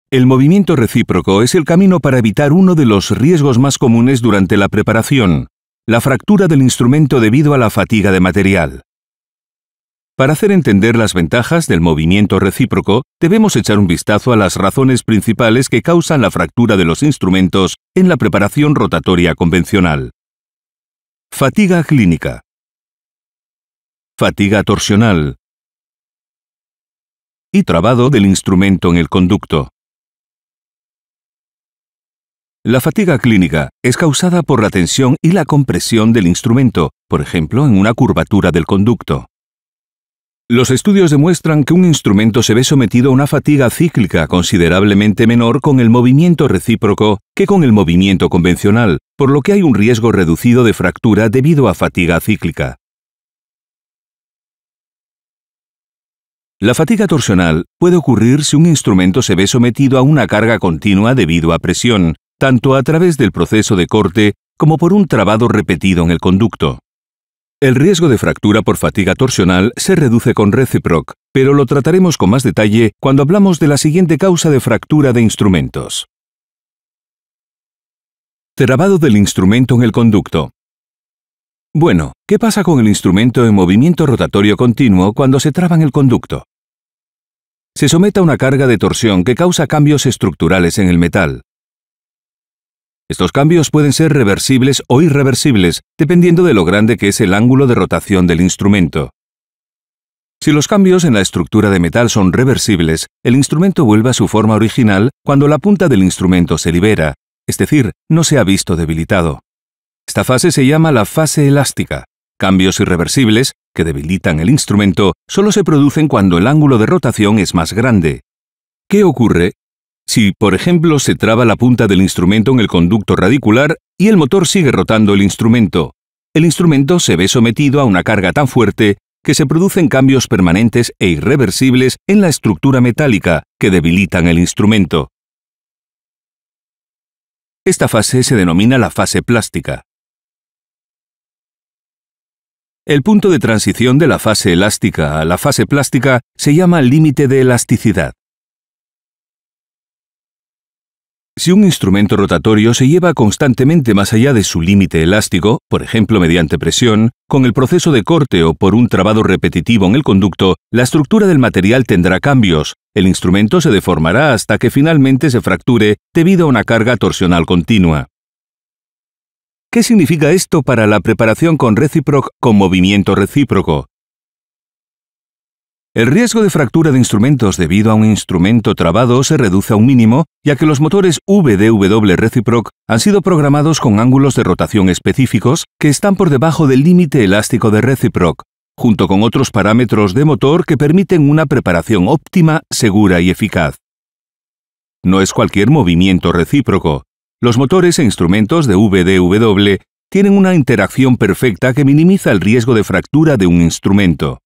El movimiento recíproco es el camino para evitar uno de los riesgos más comunes durante la preparación, la fractura del instrumento debido a la fatiga de material. Para hacer entender las ventajas del movimiento recíproco, debemos echar un vistazo a las razones principales que causan la fractura de los instrumentos en la preparación rotatoria convencional. Fatiga clínica. Fatiga torsional. Y trabado del instrumento en el conducto. La fatiga clínica es causada por la tensión y la compresión del instrumento, por ejemplo, en una curvatura del conducto. Los estudios demuestran que un instrumento se ve sometido a una fatiga cíclica considerablemente menor con el movimiento recíproco que con el movimiento convencional, por lo que hay un riesgo reducido de fractura debido a fatiga cíclica. La fatiga torsional puede ocurrir si un instrumento se ve sometido a una carga continua debido a presión, tanto a través del proceso de corte como por un trabado repetido en el conducto. El riesgo de fractura por fatiga torsional se reduce con Reciproc, pero lo trataremos con más detalle cuando hablamos de la siguiente causa de fractura de instrumentos. Trabado del instrumento en el conducto. Bueno, ¿qué pasa con el instrumento en movimiento rotatorio continuo cuando se traba en el conducto? Se somete a una carga de torsión que causa cambios estructurales en el metal. Estos cambios pueden ser reversibles o irreversibles, dependiendo de lo grande que es el ángulo de rotación del instrumento. Si los cambios en la estructura de metal son reversibles, el instrumento vuelve a su forma original cuando la punta del instrumento se libera, es decir, no se ha visto debilitado. Esta fase se llama la fase elástica. Cambios irreversibles, que debilitan el instrumento, solo se producen cuando el ángulo de rotación es más grande. ¿Qué ocurre si, por ejemplo, se traba la punta del instrumento en el conducto radicular y el motor sigue rotando el instrumento? El instrumento se ve sometido a una carga tan fuerte que se producen cambios permanentes e irreversibles en la estructura metálica que debilitan el instrumento. Esta fase se denomina la fase plástica. El punto de transición de la fase elástica a la fase plástica se llama límite de elasticidad. Si un instrumento rotatorio se lleva constantemente más allá de su límite elástico, por ejemplo mediante presión, con el proceso de corte o por un trabado repetitivo en el conducto, la estructura del material tendrá cambios, el instrumento se deformará hasta que finalmente se fracture debido a una carga torsional continua. ¿Qué significa esto para la preparación con Reciproc con movimiento recíproco? El riesgo de fractura de instrumentos debido a un instrumento trabado se reduce a un mínimo, ya que los motores VDW Reciproc han sido programados con ángulos de rotación específicos que están por debajo del límite elástico de Reciproc, junto con otros parámetros de motor que permiten una preparación óptima, segura y eficaz. No es cualquier movimiento recíproco. Los motores e instrumentos de VDW tienen una interacción perfecta que minimiza el riesgo de fractura de un instrumento.